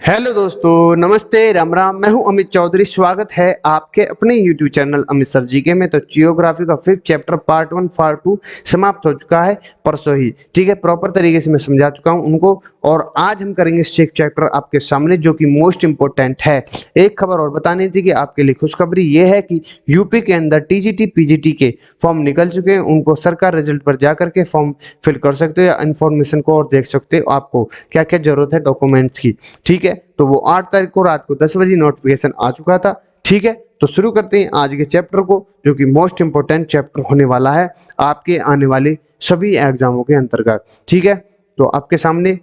Hello दोस्तों, नमस्ते, राम राम। मैं हूं अमित चौधरी। स्वागत है आपके अपने यूट्यूब चैनल अमित सर जी के में। तो जियोग्राफी का फिफ्थ चैप्टर पार्ट 1 पार्ट 2 समाप्त हो चुका है परसों ही। ठीक है, प्रॉपर तरीके से मैं समझा चुका हूं उनको। और आज हम करेंगे सिक्स्थ चैप्टर आपके सामने, जो कि मोस्ट इंपोर्टेंट है। एक खबर और बतानी थी कि आपके लिए खुशखबरी ये है कि यूपी के अंदर टीजीटी पीजीटी के फॉर्म निकल चुके हैं। उनको सरकार रिजल्ट पर जा करके फॉर्म फिल कर सकते हो या इन्फॉर्मेशन को और देख सकते हो आपको क्या क्या जरूरत है डॉक्यूमेंट्स की। ठीक है, तो वो 8 तारीख को रात को 10 बजे नोटिफिकेशन आ चुका था। ठीक है, तो शुरू करते हैं आज के चैप्टर को, जो कि मोस्ट इंपोर्टेंट चैप्टर होने वाला है आपके आने वाले सभी एग्जामों के अंतर्गत। ठीक है, तो आपके सामने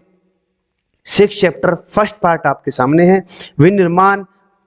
सिक्स चैप्टर फर्स्ट पार्ट आपके सामने है, विनिर्माण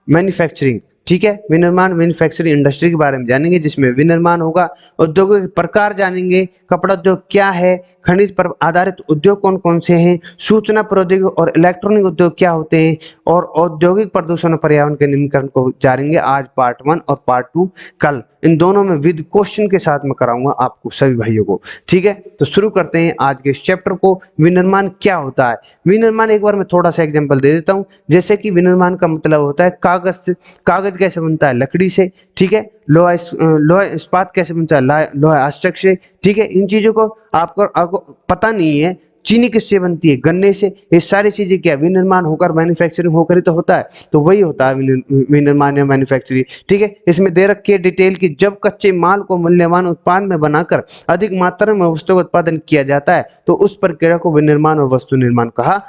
मैन्युफैक्चरिंग। ठीक है, विनिर्माण मैन्युफैक्चरिंग इंडस्ट्री के बारे में जानेंगे, जिसमें विनिर्माण होगा, उद्योगों के प्रकार जानेंगे, कपड़ा उद्योग क्या है, खनिज पर आधारित उद्योग कौन कौन से हैं, सूचना प्रौद्योगिकी और इलेक्ट्रॉनिक उद्योग क्या होते हैं, और औद्योगिक प्रदूषण और पर्यावरण के नियंत्रण को जानेंगे आज पार्ट 1 और पार्ट 2 कल। इन दोनों में विद क्वेश्चन के साथ में कराऊंगा आपको सभी भाइयों को। ठीक है, तो शुरू करते हैं आज के इस चैप्टर को। विनिर्माण क्या होता है? विनिर्माण एक बार मैं थोड़ा सा एग्जांपल दे देता हूं। जैसे कि विनिर्माण का मतलब होता है कागज से। कागज कैसे बनता है? लकड़ी से। ठीक है, लोहा इस्पात कैसे बनता है? लोहा आश्चर्य से। ठीक है, इन चीजों को आपको पता नहीं है। चीनी किससे बनती है? गन्ने से। ये सारी चीजें क्या विनिर्माण होकर मैन्युफैक्चरिंग होकर ही तो होता है। तो वही होता है विनिर्माण या मैन्युफैक्चरिंग। ठीक है, इसमें दे रखी है डिटेल की, जब कच्चे माल को मूल्यवान उत्पाद में बनाकर अधिक मात्रा में वस्तु का उत्पादन किया जाता है, तो उस प्रक्रिया को विनिर्माण और वस्तु निर्माण कहा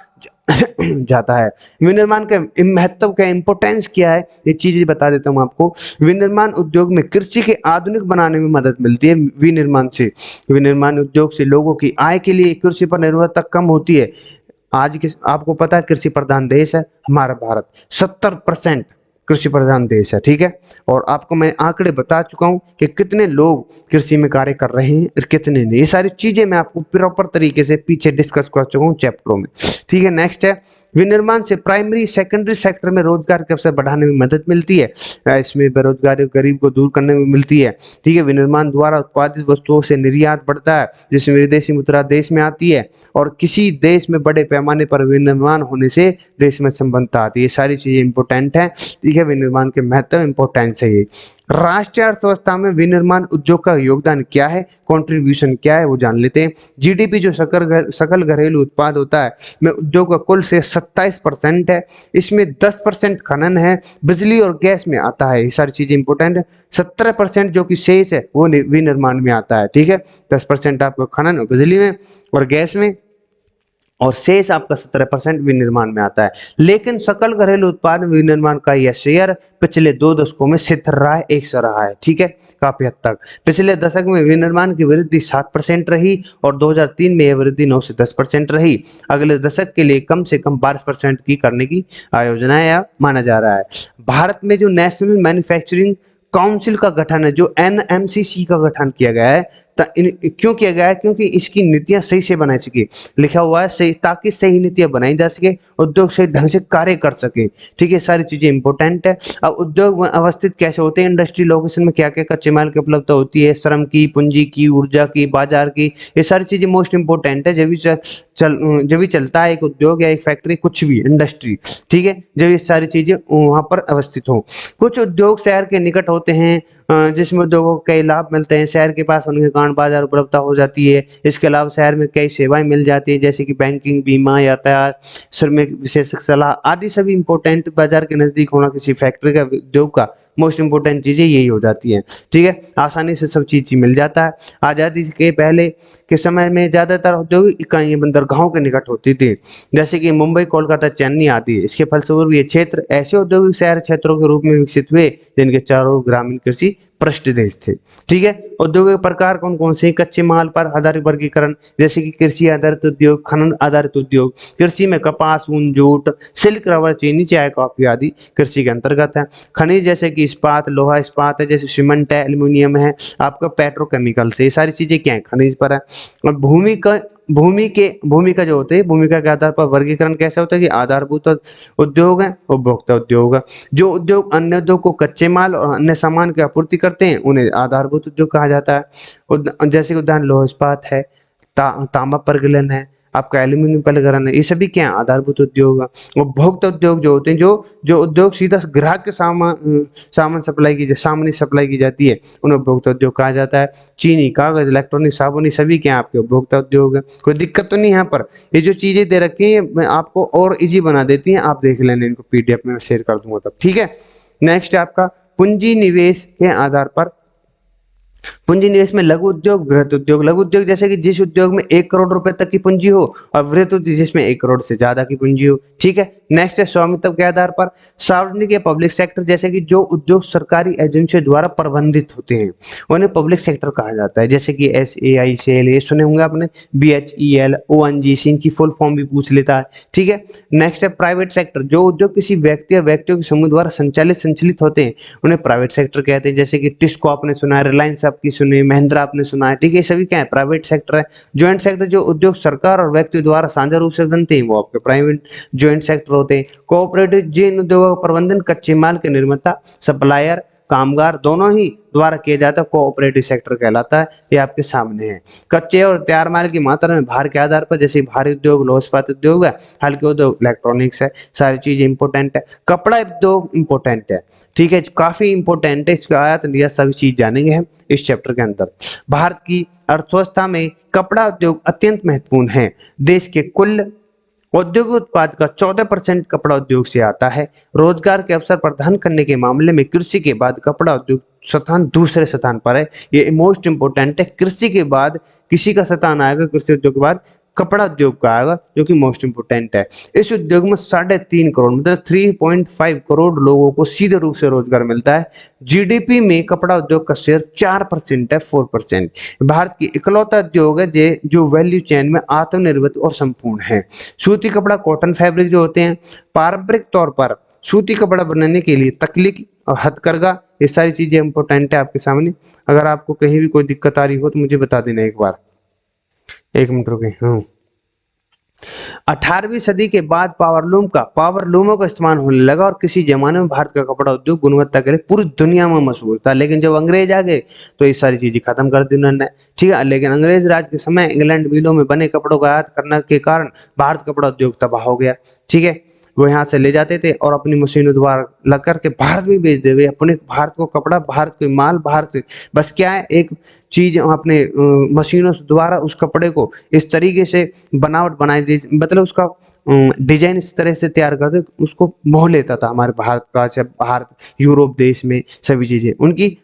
जाता है। विनिर्माण का महत्व क्या, इंपोर्टेंस क्या है, ये चीजें बता देता हूं आपको। विनिर्माण उद्योग में कृषि के आधुनिक बनाने में मदद मिलती है विनिर्माण से। विनिर्माण उद्योग से लोगों की आय के लिए कृषि पर निर्भरता कम होती है। आज के आपको पता है कृषि प्रधान देश है हमारा भारत। 70% कृषि प्रधान देश है। ठीक है, और आपको मैं आंकड़े बता चुका हूं कि कितने लोग कृषि में कार्य कर रहे हैं और कितने नहीं। ये सारी चीजें मैं आपको प्रॉपर तरीके से पीछे डिस्कस कर चुका हूं चैप्टरों में। ठीक है, नेक्स्ट है, विनिर्माण से प्राइमरी सेकेंडरी सेक्टर में रोजगार के अवसर बढ़ाने में मदद मिलती है। इसमें बेरोजगारी गरीब को दूर करने में मिलती है। ठीक है, विनिर्माण द्वारा उत्पादित वस्तुओं से निर्यात बढ़ता है, जिसमें विदेशी मुद्रा देश में आती है, और किसी देश में बड़े पैमाने पर विनिर्माण होने से देश में संबंधता आती है। ये सारी चीजें इंपॉर्टेंट है। ठीक है, विनिर्माण के महत्व इंपॉर्टेंस है ये। राष्ट्रीय अर्थव्यवस्था में विनिर्माण उद्योग का योगदान क्या है, कंट्रीब्यूशन क्या है, वो जान लेते हैं। जीडीपी जो सकल घरेलू उत्पाद होता है में उद्योग का कुल से 27% है। इसमें 10% खनन है, बिजली और गैस में आता है। ये सारी चीजें इंपॉर्टेंट है। 17% जो कि शेष है वो विनिर्माण में आता है। ठीक है, 10% आपको खनन और बिजली में और गैस में, और शेष आपका 17% विनिर्माण में आता है। लेकिन सकल घरेलू उत्पाद विनिर्माण का यह शेयर पिछले 2 दशकों में स्थिर रहा है, एक सा रहा है। ठीक है, काफी हद तक पिछले दशक में विनिर्माण की वृद्धि 7% रही, और 2003 में यह वृद्धि 9 से 10% रही। अगले दशक के लिए कम से कम 12% की करने की आयोजना या माना जा रहा है। भारत में जो नेशनल मैन्युफैक्चरिंग काउंसिल का गठन है, जो एनएमसीसी का गठन किया गया है, क्यों किया गया है? क्योंकि इसकी नीतियां सही से बनाई सके। लिखा हुआ है सही, ताकि सही नीतियां बनाई जा सके, उद्योग सही ढंग से कार्य कर सके। ठीक है, सारी चीजें इंपॉर्टेंट है। अब उद्योग अवस्थित कैसे होते हैं? इंडस्ट्री लोकेशन में क्या क्या कच्चे माल की उपलब्धता होती है, श्रम की, पूंजी की, ऊर्जा की, बाजार की, ये सारी चीजें मोस्ट इंपॉर्टेंट है। जब भी चलता है एक उद्योग या एक फैक्ट्री, कुछ भी इंडस्ट्री। ठीक है, जब ये सारी चीजें वहां पर अवस्थित हो। कुछ उद्योग शहर के निकट होते हैं, जिसमें उद्योगों को कई लाभ मिलते हैं। शहर के पास होने के कारण बाजार उपलब्धता हो जाती है। इसके अलावा शहर में कई सेवाएं मिल जाती है, जैसे कि बैंकिंग, बीमा, यातायात, श्रमिक विशेषज्ञ सलाह आदि। सभी इंपॉर्टेंट बाजार के नजदीक होना किसी फैक्ट्री का, उद्योग का मोस्ट इंपॉर्टेंट चीजें यही हो जाती हैं। ठीक है, आसानी से सब चीज मिल जाता है। आजादी के पहले के समय में ज्यादातर औद्योगिक इकाइयां बंदरगाहों के निकट होती थी, जैसे कि मुंबई, कोलकाता, चेन्नई आदि। इसके फलस्वरूप ये क्षेत्र ऐसे औद्योगिक शहर क्षेत्रों के रूप में विकसित हुए जिनके चारों ओर ग्रामीण कृषि पृष्ठ देश थे। ठीक है, औद्योगिक प्रकार कौन कौन से? कच्चे माल पर आधारित वर्गीकरण, जैसे कि कृषि आधारित उद्योग, खनन आधारित उद्योग। कृषि में कपास, ऊन, जूट, सिल्क, रबर, चीनी, चाय, कॉफी आदि कृषि के अंतर्गत है। खनिज जैसे कि इस्पात, लोहा इस्पात है, जैसे सीमेंट है, एल्यूमिनियम है, आपका पेट्रोकेमिकल से। ये सारी चीजें क्या है? खनिज पर है। और भूमि का जो होते हैं, भूमिका के आधार पर वर्गीकरण कैसे होता है कि आधारभूत उद्योग है, उपभोक्ता उद्योग है। जो उद्योग अन्य उद्योग को कच्चे माल और अन्य सामान की आपूर्ति करते हैं, उन्हें आधारभूत उद्योग कहा जाता है। जैसे कि उदाहरण लौह इस्पात है, तांबा प्रगलन है, आपका एल्यूमिनियम पलगरन है, ये सभी क्या है? आधारभूत उद्योग है। उपभोक्ता उद्योग जो होते हैं, जो जो उद्योग सीधा ग्राहक के सामान सामने सप्लाई की जाती है, उन्हें उपभोक्ता उद्योग कहा जाता है। चीनी, कागज, इलेक्ट्रॉनिक, साबुन, ये सभी क्या है? आपके उपभोक्ता उद्योग है। कोई दिक्कत तो नहीं है यहाँ पर? ये जो चीजें दे रखी है मैं आपको और इजी बना देती हैं, आप देख लेना इनको, पीडीएफ में मैं शेयर कर दूंगा तब, ठीक है। नेक्स्ट है आपका पूंजी निवेश के आधार पर। पूंजी निवेश में लघु उद्योग, बृहत उद्योग। लघु उद्योग जैसे कि जिस उद्योग में 1 करोड़ रुपए तक की पूंजी हो, और बृहत उद्योग जिसमें 1 करोड़ से ज्यादा की पूंजी हो, ठीक है। नेक्स्ट है स्वामित्व के आधार पर। सार्वजनिक या पब्लिक सेक्टर जैसे कि जो उद्योग सरकारी एजेंसियों द्वारा प्रबंधित होते हैं, उन्हें पब्लिक सेक्टर कहा जाता है। जैसे कि SAI सेल, ये सुने होंगे आपने, BHEL, ONGC, इनकी फुल फॉर्म भी पूछ लेता है, ठीक है। नेक्स्ट है प्राइवेट सेक्टर, जो उद्योग किसी व्यक्ति या व्यक्तियों के समूह द्वारा संचालित होते हैं, उन्हें प्राइवेट सेक्टर कहते हैं। जैसे कि टिस्को आपने सुना है, रिलायंस आपकी सुनी, महिंद्रा आपने सुना है, ठीक है। सभी क्या है? प्राइवेट सेक्टर है। ज्वाइंट सेक्टर जो उद्योग सरकार और व्यक्ति द्वारा साझा रूप से बनते हैं, वो आपके प्राइवेट ज्वाइंट सेक्टर होते हैं। कोऑपरेटिव जिन उद्योगों का प्रबंधन कच्चे माल के निर्माता, सप्लायर, कामगार दोनों ही द्वारा किया जाता है, कोऑपरेटिव सेक्टर कहलाता है। ये आपके सामने है। कच्चे और तैयार माल की मात्रा में भार के आधार पर, जैसे भारी उद्योग लौह इस्पात उद्योग है, हल्के उद्योग इलेक्ट्रॉनिक्स है, सारी चीजें इंपॉर्टेंट है। कपड़ा उद्योग इंपॉर्टेंट है, ठीक है, काफी इंपॉर्टेंट है। इसका आयात निर्यात सभी चीज जानेंगे हम इस चैप्टर के अंदर। भारत की अर्थव्यवस्था में कपड़ा उद्योग अत्यंत महत्वपूर्ण है। देश के कुल औद्योगिक उत्पाद का 14% कपड़ा उद्योग से आता है। रोजगार के अवसर प्रदान करने के मामले में कृषि के बाद कपड़ा उद्योग स्थान दूसरे स्थान पर है। ये मोस्ट इंपोर्टेंट है। कृषि के बाद किसी का स्थान आएगा, कृषि उद्योग के बाद कपड़ा उद्योग का आएगा, जो कि मोस्ट इंपोर्टेंट है। इस उद्योग में 3.5 करोड़ मतलब 3.5 करोड़ लोगों को सीधे रूप से रोजगार मिलता है। GDP में कपड़ा उद्योग का शेयर 4% है, 4%। भारत की इकलौता उद्योग है जो वैल्यू चेन में आत्मनिर्भर और संपूर्ण है। सूती कपड़ा, कॉटन फैब्रिक जो होते हैं, पारंपरिक तौर पर सूती कपड़ा बनाने के लिए तकलीफ और हथकरघा, ये सारी चीजें इंपॉर्टेंट है आपके सामने। अगर आपको कहीं भी कोई दिक्कत आ रही हो तो मुझे बता देना एक बार। 1 मिनट रुके। हाँ, 18वीं सदी के बाद पावरलूमों का इस्तेमाल होने लगा, और किसी जमाने में भारत का कपड़ा उद्योग गुणवत्ता के लिए पूरी दुनिया में मशहूर था। लेकिन जब अंग्रेज आ गए तो ये सारी चीजें खत्म कर दी उन्होंने, ठीक है। लेकिन अंग्रेज राज के समय इंग्लैंड मिलों में बने कपड़ों का आयात करने के कारण भारत कपड़ा उद्योग तबाह हो गया, ठीक है। वो यहाँ से ले जाते थे और अपनी मशीनों द्वारा लग करके भारत में बेच दे, अपने भारत को कपड़ा, भारत के माल, भारत के, बस क्या है, एक चीज अपने मशीनों द्वारा उस कपड़े को इस तरीके से बनावट बनाई दी, मतलब उसका डिजाइन इस तरह से तैयार करते उसको मोह लेता था हमारे भारत का, चाहे भारत, यूरोप देश में सभी चीजें उनकी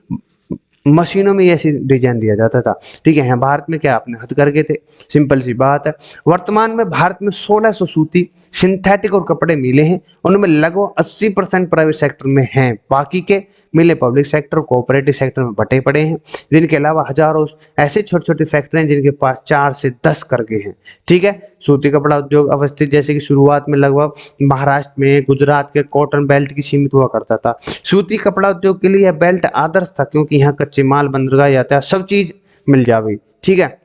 मशीनों में ऐसी डिजाइन दिया जाता था, ठीक है। यहाँ भारत में क्या अपने हथकरघे थे, सिंपल सी बात है। वर्तमान में भारत में 1600 सूती, सिंथेटिक और कपड़े मिले हैं। उनमें लगभग 80% प्राइवेट सेक्टर में हैं, बाकी के मिले पब्लिक सेक्टर, कोऑपरेटिव सेक्टर में बटे पड़े हैं। जिनके अलावा हजारों ऐसे छोटे छोटे फैक्ट्री हैं जिनके पास 4 से 10 करघे हैं, ठीक है। सूती कपड़ा उद्योग अवस्थित जैसे कि शुरुआत में लगभग महाराष्ट्र में, गुजरात के कॉटन बेल्ट की सीमित हुआ करता था। सूती कपड़ा उद्योग के लिए यह बेल्ट आदर्श था, क्योंकि यहाँ कच्चे माल, बंदरगाह, यातायात सब चीज मिल जावे, ठीक है।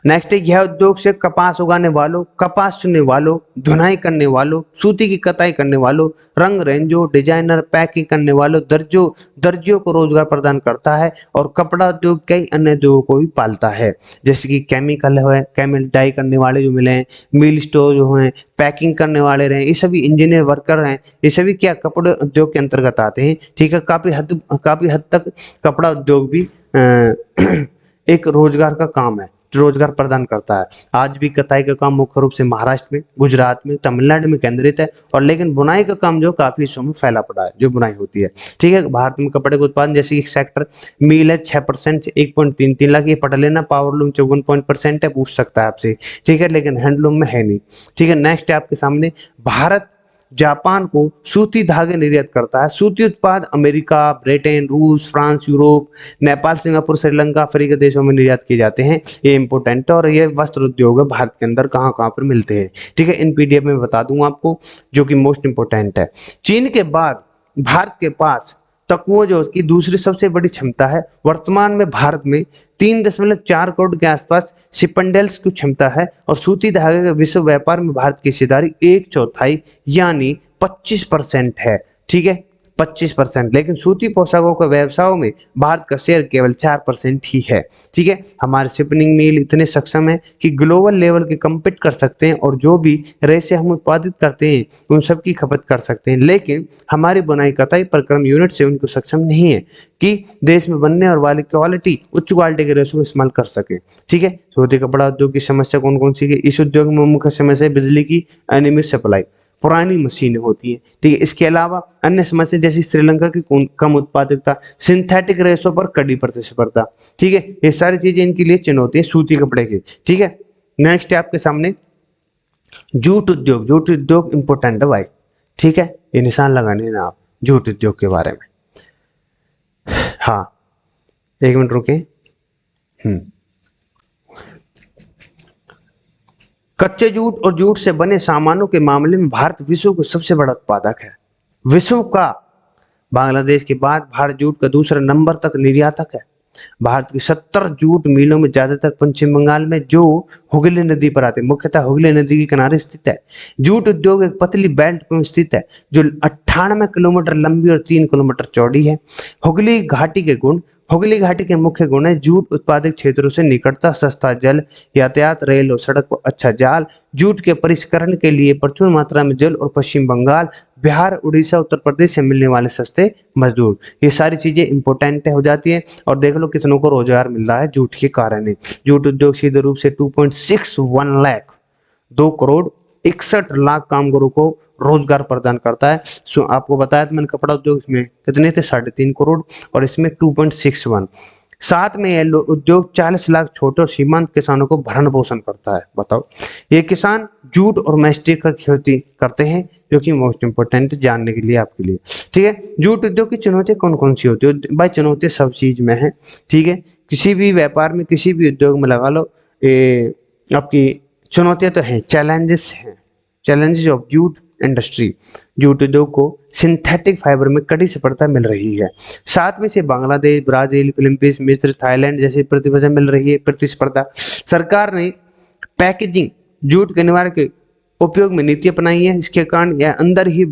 नेक्स्ट है, यह उद्योग से कपास उगाने वालों, कपास चुनने वालों, धुनाई करने वालों, सूती की कताई करने वालों, रंग रेंजो, डिजाइनर, पैकिंग करने वालों, दर्जियों को रोजगार प्रदान करता है। और कपड़ा उद्योग कई अन्य उद्योगों को भी पालता है, जैसे कि केमिकल है, केमिकल डाई करने वाले जो मिले हैं, मिल स्टोर जो हैं, पैकिंग करने वाले रहे, ये सभी इंजीनियर वर्कर हैं, ये सभी क्या कपड़े उद्योग के अंतर्गत आते हैं, ठीक है। काफी हद तक कपड़ा उद्योग भी एक रोजगार का काम है, रोजगार प्रदान करता है। आज भी कताई का काम मुख्य रूप से महाराष्ट्र में, गुजरात में, तमिलनाडु में केंद्रित है, और लेकिन बुनाई का काम जो काफी हिस्सों में फैला पड़ा है, जो बुनाई होती है, ठीक है। भारत में कपड़े के उत्पादन जैसे एक सेक्टर मिल है 6%, 1.33 लाख, ये पढ़ लेना। पावरलूम 54% है, पूछ सकता है आपसे, ठीक है, लेकिन हैंडलूम में है नहीं, ठीक है। नेक्स्ट है आपके सामने, भारत जापान को सूती धागे निर्यात करता है। सूती उत्पाद अमेरिका, ब्रिटेन, रूस, France, Europe, Nepal, Singapore, Sri Lanka, Africa देशों में निर्यात किए जाते हैं। ये इंपोर्टेंट है, और ये वस्त्र उद्योग है भारत के अंदर कहाँ कहाँ पर मिलते हैं, ठीक है। इन पीडीएफ में बता दूंगा आपको, जो कि मोस्ट इंपोर्टेंट है। चीन के बाद भारत के पास तकुओं जो की दूसरी सबसे बड़ी क्षमता है। वर्तमान में भारत में 3.4 करोड़ के आसपास सिपंडल्स की क्षमता है, और सूती धागे के विश्व व्यापार में भारत की हिस्सेदारी 1/4 यानी 25% है, ठीक है। 25%, लेकिन सूती पोशाकों के व्यवसायों में भारत का शेयर केवल 4% ही है। ठीक है, हमारे शिपिंग मिल इतने सक्षम है कि ग्लोबल लेवल के कम्पीट कर सकते हैं और जो भी रेशे हम उत्पादित करते हैं उन सब की खपत कर सकते हैं, लेकिन हमारी बुनाई कताई प्रक्रम यूनिट से उनको सक्षम नहीं है कि देश में बनने और वाली क्वालिटी उच्च क्वालिटी के रेशों को इस्तेमाल कर सके। ठीक है, सूती कपड़ा उद्योग की समस्या कौन कौन सी है? इस उद्योग में मुख्य समस्या है बिजली की अनियमित सप्लाई, पुरानी मशीनें होती हैं। ठीक है, इसके अलावा अन्य समस्या जैसे श्रीलंका की कम उत्पादकता, सिंथेटिक रेशों पर कड़ी प्रतिस्पर्धा। ठीक है, ये सारी चीजें इनके लिए चुनौती है सूती कपड़े की। ठीक है, नेक्स्ट है आपके सामने जूट उद्योग। जूट उद्योग इंपोर्टेंट है भाई। ठीक है, ये निशान लगाने ना आप जूट उद्योग के बारे में। हाँ, एक मिनट रुके। कच्चे जूट और जूट से बने सामानों के मामले में भारत विश्व का सबसे बड़ा उत्पादक है। विश्व का बांग्लादेश के बाद भारत जूट का दूसरा नंबर तक निर्यातक है। भारत की 70 जूट मिलों में ज्यादातर पश्चिम बंगाल में जो हुगली नदी पर आते हैं, मुख्यतः हुगली नदी के किनारे स्थित है। जूट उद्योग एक पतली बेल्ट में स्थित है जो 98 किलोमीटर लंबी और 3 किलोमीटर चौड़ी है। हुगली घाटी के गुण, हुगली घाटी के मुख्य गुण है जूट उत्पादक क्षेत्रों से निकटता, सस्ता जल यातायात, रेल और सड़क पर अच्छा जाल, जूट के परिष्करण के लिए प्रचुर मात्रा में जल और पश्चिम बंगाल, बिहार, उड़ीसा, उत्तर प्रदेश से मिलने वाले सस्ते मजदूर। ये सारी चीजें इंपॉर्टेंट हो जाती है। और देख लो कितनों को रोजगार मिल रहा है जूट के कारण ही। जूट उद्योग सीधे रूप से 2.61 लाख 2 करोड़ 61 लाख कामगारों को रोजगार प्रदान करता है। आपको बताया था मैंने, कपड़ा उद्योग इसमें कितने थे? 3.5 करोड़ और इसमें 2.61। साथ में यह उद्योग 40 लाख छोटे और सीमांत किसानों को भरण पोषण करता है। बताओ, ये किसान जूट और मैस्टिक का खेती करते हैं जो कि मोस्ट इंपोर्टेंट जानने के लिए आपके लिए। ठीक है, जूट उद्योग की चुनौतियां कौन कौन सी होती है भाई? चुनौतियां सब चीज में है। ठीक है, किसी भी व्यापार में, किसी भी उद्योग में लगा लो, आपकी चुनौतियां तो हैं, चैलेंजेस हैं। Challenges of jute industry, jute उद्योग को सिंथेटिक फाइबर में कड़ी सफलता मिल रही है। साथ में से बांग्लादेश, ब्राजील, फिलीपींस, मिस्र, थाईलैंड जैसे प्रतिस्पर्धा मिल रही है। प्रतिस्पर्धा सरकार ने पैकेजिंग जूट के निवारण के उपयोग में नीति अपनाई है। इसके कारण यह अंदर ही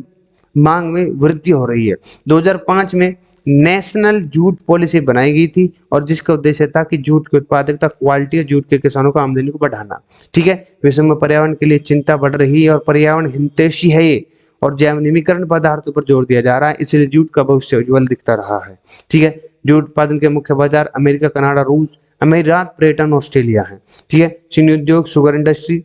मांग में वृद्धि हो रही है। 2005 में नेशनल जूट पॉलिसी बनाई गई थी और जिसका उद्देश्य था कि जूट की उत्पादकता, क्वालिटी और जूट के किसानों को आमदनी को बढ़ाना। ठीक है, विश्व में पर्यावरण के लिए चिंता बढ़ रही है और पर्यावरण हितैषी है ये, और जैव निमीकरण पदार्थों पर जोर दिया जा रहा है, इसलिए जूट का भविष्य उज्जवल दिखता रहा है। ठीक है, जूट उत्पादन के मुख्य बाजार अमेरिका, कनाडा, रूस, अमीरात, ब्रिटेन, ऑस्ट्रेलिया है। ठीक है, चीनी उद्योग, शुगर इंडस्ट्री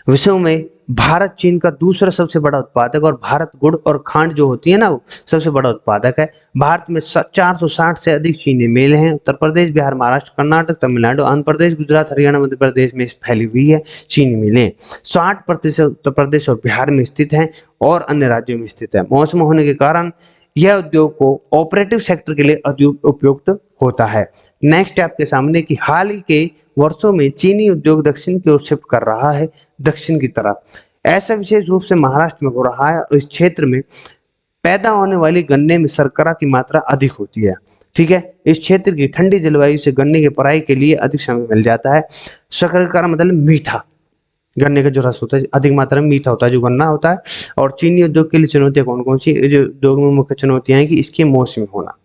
विश्व में भारत चीन का दूसरा सबसे बड़ा उत्पादक, और भारत गुड़ और खांड जो होती है ना, वो सबसे बड़ा उत्पादक है। भारत में 460 से अधिक चीनी मिल हैं। उत्तर प्रदेश, बिहार, महाराष्ट्र, कर्नाटक, तमिलनाडु, आंध्र प्रदेश, गुजरात, हरियाणा, मध्य प्रदेश में फैली हुई है चीनी मिलें। 60% उत्तर प्रदेश और बिहार में स्थित हैं और अन्य राज्यों में स्थित है। मौसम होने के कारण यह उद्योग को ऑपरेटिव सेक्टर के लिए उपयुक्त होता है। नेक्स्ट आपके सामने की हाल ही के वर्षों में चीनी उद्योग दक्षिण की ओर शिफ्ट कर रहा है, दक्षिण की तरफ। ऐसा विशेष रूप से महाराष्ट्र में हो रहा है और इस क्षेत्र में पैदा होने वाली गन्ने में शर्करा की मात्रा अधिक होती है। ठीक है, इस क्षेत्र की ठंडी जलवायु से गन्ने की पराई के लिए अधिक समय मिल जाता है। शर्करा मतलब मीठा, गन्ने का जो रस होता है अधिक मात्रा में मीठा होता है जो गन्ना होता है। और चीनी उद्योग के लिए चुनौतियां कौन कौन सी? जो उद्योग में मुख्य चुनौतियां हैं कि इसके मौसमी होना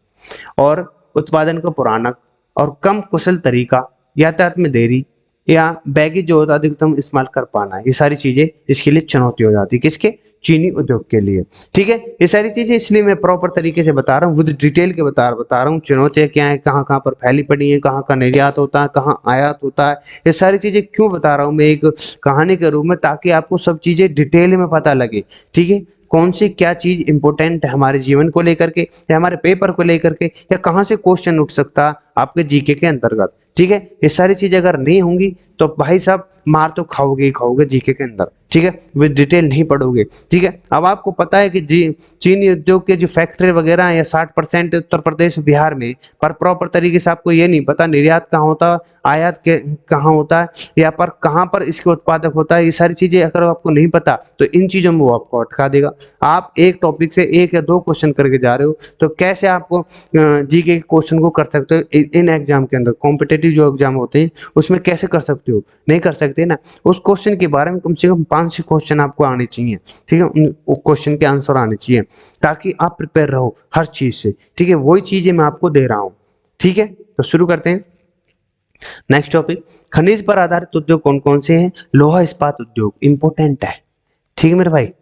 और उत्पादन का पुराना और कम कुशल तरीका, यातायात में देरी या बैगेज जो होता है अधिकतम इस्तेमाल कर पाना, ये सारी चीजें इसके लिए चुनौती हो जाती है। किसके? चीनी उद्योग के लिए। ठीक है, ये सारी चीजें इसलिए मैं प्रॉपर तरीके से बता रहा हूँ, विद डिटेल के बता रहा हूँ। चुनौतियां क्या है, कहाँ कहाँ पर फैली पड़ी है, कहाँ का निर्यात होता है, कहाँ आयात होता है, ये सारी चीजें क्यों बता रहा हूँ मैं एक कहानी के रूप में, ताकि आपको सब चीजें डिटेल में पता लगे। ठीक है, कौन सी क्या चीज इंपॉर्टेंट है हमारे जीवन को लेकर के या हमारे पेपर को लेकर के, या कहाँ से क्वेश्चन उठ सकता आपके जीके के अंतर्गत। ठीक है, ये सारी चीजें अगर नहीं होंगी तो भाई साहब मार तो खाओगे ही खाओगे जीके के अंदर। ठीक है, विद डिटेल नहीं पढ़ोगे। ठीक है, अब आपको पता है कि चीनी उद्योग के जो फैक्ट्री वगैरह है, या 60% उत्तर प्रदेश बिहार में, पर प्रॉपर तरीके से आपको ये नहीं पता निर्यात कहाँ होता है, आयात के कहाँ होता है, या पर कहाँ पर इसके उत्पादक होता है। ये सारी चीजें अगर आपको नहीं पता तो इन चीजों में वो आपको अटका देगा। आप एक टॉपिक से 1 या 2 क्वेश्चन करके जा रहे हो, तो कैसे आपको जीके के क्वेश्चन को कर सकते हो इन एग्जाम के अंदर, कॉम्पिटेटिव कॉम्पिटिटिव जो एग्जाम होते हैं उसमें कैसे कर सकते हो, नहीं कर सकते ना। उस क्वेश्चन के बारे में कम से कम 5 क्वेश्चन आपको आने चाहिए, ठीक है, उन क्वेश्चन के आंसर आने चाहिए ताकि आप प्रिपेयर रहो हर चीज से, ठीक है। वही चीजें मैं आपको दे रहा हूँ, ठीक है। तो शुरू करते हैं। नेक्स्ट टॉपिक, खनिज पर आधारित उद्योग कौन कौन से हैं? लोहा इस्पात उद्योग इंपॉर्टेंट है, ठीक है मेरे भाई।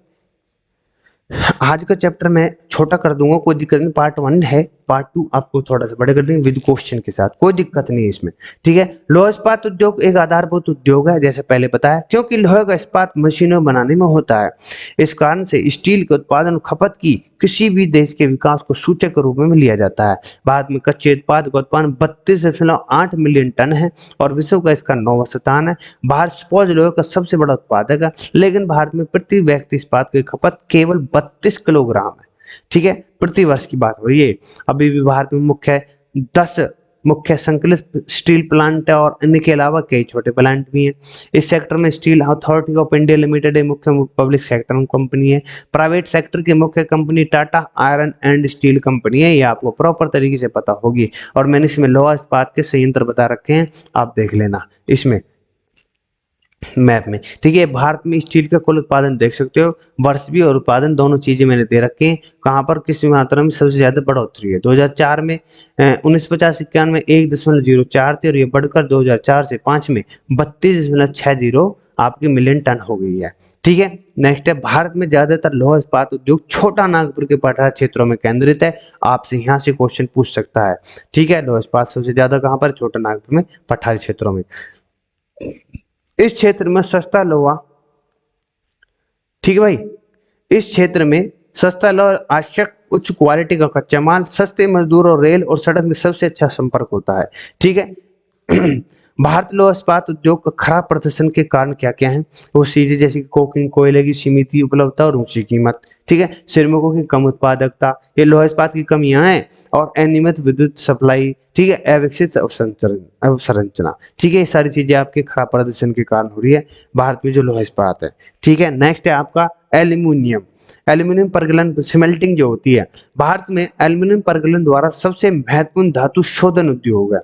आज का चैप्टर मैं छोटा कर दूंगा, कोई दिक्कत नहीं। पार्ट 1 है, पार्ट 2 आपको थोड़ा सा बड़े कर देंगे विद क्वेश्चन के साथ, कोई दिक्कत नहीं है इसमें, ठीक है। लोहा इस्पात उद्योग एक आधारभूत उद्योग है, जैसे पहले बताया, क्योंकि लोहे का इस्पात मशीनों बनाने में होता है। इस कारण से स्टील के उत्पादन और खपत की किसी भी देश के विकास को सूचक के रूप में लिया जाता है। भारत में कच्चे उत्पाद का उत्पादन 32.8 मिलियन टन है और विश्व का इसका 9वां स्थान है। भारत स्पोज लोहे का सबसे बड़ा उत्पादक है, लेकिन भारत में प्रति व्यक्ति इस्पात की खपत केवल 32 किलोग्राम है, ठीक है, प्रति वर्ष की बात हो रही है। अभी भी भारत में मुख्य 10 मुख्य संकलित स्टील प्लांट है और इनके अलावा कई छोटे प्लांट भी हैं। इस सेक्टर में steel authority of India limited एक मुख्य पब्लिक सेक्टर कंपनी है। प्राइवेट सेक्टर की मुख्य company Tata iron and steel company है, ये आपको प्रॉपर तरीके से पता होगी। और मैंने इसमें लोहा इस्पात के संयंत्र बता रखे हैं, आप देख लेना इसमें मैप में, ठीक है। भारत में स्टील का कुल उत्पादन देख सकते हो, वर्ष भी और उत्पादन दोनों चीजें मैंने दे रखे हैं। कहाँ पर किस मात्रा में सबसे ज्यादा बढ़ोतरी है? 2004 में 1950-51 में 1.04 थी और ये बढ़कर 2004 से 5 में 32.60 आपकी मिलियन टन हो गई है, ठीक है। नेक्स्ट है, भारत में ज्यादातर लोहा इस्पात उद्योग छोटा नागपुर के पठार क्षेत्रों में केंद्रित है। आपसे यहाँ से क्वेश्चन पूछ सकता है, ठीक है। लोहा इस्पात सबसे ज्यादा कहाँ पर? छोटा नागपुर में, पठारी क्षेत्रों में। इस क्षेत्र में सस्ता लोहा, ठीक है भाई, इस क्षेत्र में सस्ता लोहा, आवश्यक उच्च क्वालिटी का कच्चा माल, सस्ते मजदूर और रेल और सड़क में सबसे अच्छा संपर्क होता है, ठीक है। भारत लोहा इस्पात उद्योग का खराब प्रदर्शन के कारण क्या क्या है? वो चीजें जैसे कोकिंग, कोयले की सीमित उपलब्धता और ऊंची कीमत, ठीक है, श्रमिकों की कम उत्पादकता, ये लोहा इस्पात की कमियां हैं, और अनियमित विद्युत सप्लाई, ठीक है, अविकसित अवसंरचना, ठीक है, ये सारी चीजें आपके खराब प्रदर्शन के कारण हो रही है भारत में जो लोहा इस्पात है, ठीक है। नेक्स्ट है आपका एल्यूमिनियम। एल्यूमिनियम परगलन स्मेल्टिंग जो होती है, भारत में एल्यूमिनियम परगलन द्वारा सबसे महत्वपूर्ण धातु शोधन उद्योग है।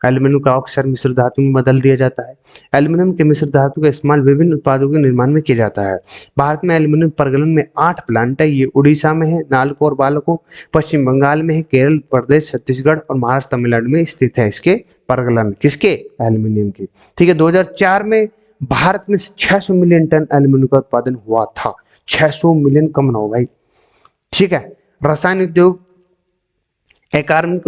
एल्यूमिनियम का अक्सर मिश्र धातु में बदल दिया जाता है। एल्यूमिनियम के मिश्र धातु का इस्तेमाल विभिन्न उत्पादों के निर्माण में किया जाता है। भारत में एल्यूमिनियम परगलन में 8 प्लांट है, ये उड़ीसा में है, नालको और बालको, पश्चिम बंगाल में है, केरल प्रदेश, छत्तीसगढ़ और महाराष्ट्र तमिलनाडु में स्थित है इसके परगलन, किसके? एल्यूमिनियम के, ठीक है। 2004 में भारत में 600 मिलियन टन एल्यूमिनियम का उत्पादन हुआ था। 600 मिलियन कम ना हो भाई, ठीक है। रसायन उद्योग, कार्बनिक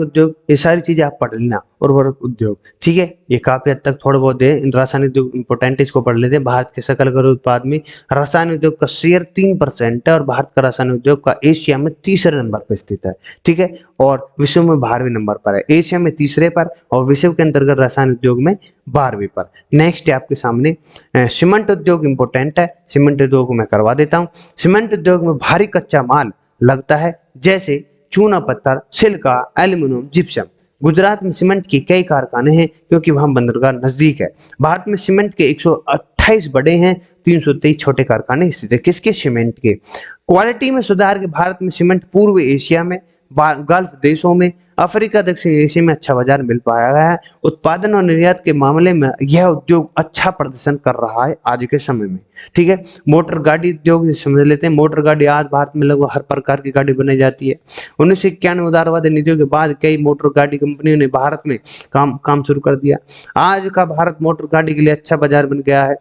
उद्योग, ये सारी चीजें आप पढ़ लेना। उर्वरक उद्योग, ठीक है, ये काफी हद तक थोड़े बहुत है। रासायनिक उद्योग इंपोर्टेंट, इसको पढ़ लेते हैं। भारत के सकल घरेलू उत्पाद में रासायनिक उद्योग का शेयर 3% है और भारत का रासायनिक उद्योग का एशिया में तीसरे नंबर पर स्थित है, ठीक है, और विश्व में 12वें नंबर पर है। एशिया में तीसरे पर और विश्व के अंतर्गत रासायनिक उद्योग में 12वें पर। नेक्स्ट है आपके सामने सीमेंट उद्योग इंपोर्टेंट है। सीमेंट उद्योग को मैं करवा देता हूँ। सीमेंट उद्योग में भारी कच्चा माल लगता है, जैसे चूना पत्थर, सिलिका, एल्यूमिनियम, जिप्सम। गुजरात में सीमेंट के कई कारखाने हैं क्योंकि वहां बंदरगाह नजदीक है। भारत में सीमेंट के 128 बड़े हैं, 323 छोटे कारखाने स्थित है, किसके? सीमेंट के। क्वालिटी में सुधार के भारत में सीमेंट पूर्व एशिया में, गल्फ देशों में, अफ्रीका, दक्षिण एशिया में अच्छा बाजार मिल पाया गया है। उत्पादन और निर्यात के मामले में यह उद्योग अच्छा प्रदर्शन कर रहा है आज के समय में, ठीक है। मोटर गाड़ी उद्योग समझ लेते हैं। मोटर गाड़ी आज भारत में लगभग हर प्रकार की गाड़ी बनाई जाती है। 1991 उदारवादी नीतियों के बाद कई मोटर गाड़ी कंपनियों ने भारत में काम शुरू कर दिया। आज का भारत मोटर गाड़ी के लिए अच्छा बाजार बन गया है।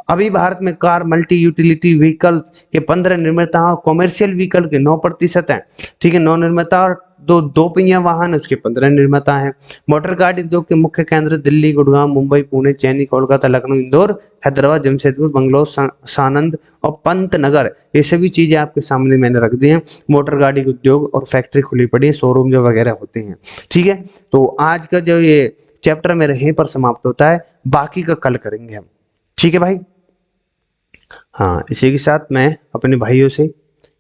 अभी भारत में कार, मल्टी यूटिलिटी व्हीकल के 15 निर्माता और कॉमर्शियल व्हीकल के 9% हैं, ठीक है। 9 निर्माता और दो पहिया वाहन उसके 15 निर्माता हैं। मोटर गाड़ी उद्योग के मुख्य केंद्र दिल्ली, गुड़गांव, मुंबई, पुणे, चेन्नई, कोलकाता, लखनऊ, इंदौर, हैदराबाद, जमशेदपुर, बंगलौर, सानंद और पंतनगर, ये सभी चीजें आपके सामने मैंने रख दी हैं। मोटर गाड़ी उद्योग और फैक्ट्री खुली पड़ी है, शोरूम जो वगैरह होते हैं, ठीक है। तो आज का जो ये चैप्टर मेरे यहीं पर समाप्त होता है, बाकी का कल करेंगे हम, ठीक है भाई। हाँ, इसी के साथ मैं अपने भाइयों से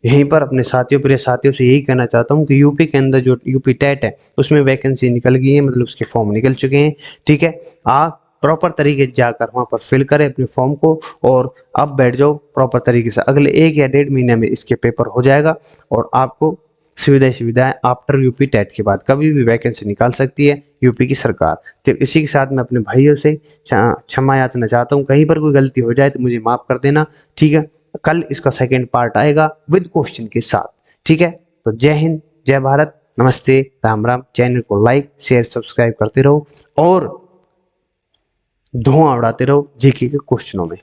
यहीं पर, अपने साथियों, प्रिय साथियों से यही कहना चाहता हूँ कि यूपी के अंदर जो यूपी टेट है उसमें वैकेंसी निकल गई है, मतलब उसके फॉर्म निकल चुके हैं, ठीक है। आप प्रॉपर तरीके से जाकर वहां पर फिल करें अपने फॉर्म को और अब बैठ जाओ प्रॉपर तरीके से। अगले 1 या 1.5 महीने में इसके पेपर हो जाएगा और आपको सुविधाएं आफ्टर यूपी टेट के बाद कभी भी वैकेंसी निकाल सकती है यूपी की सरकार। तो इसी के साथ मैं अपने भाइयों से क्षमा याचना चाहता हूँ, कहीं पर कोई गलती हो जाए तो मुझे माफ कर देना, ठीक है। कल इसका सेकेंड पार्ट आएगा विद क्वेश्चन के साथ, ठीक है। तो जय हिंद, जय भारत, नमस्ते, राम राम। चैनल को लाइक शेयर सब्सक्राइब करते रहो और धुआं उड़ाते रहो जीके के क्वेश्चनों में।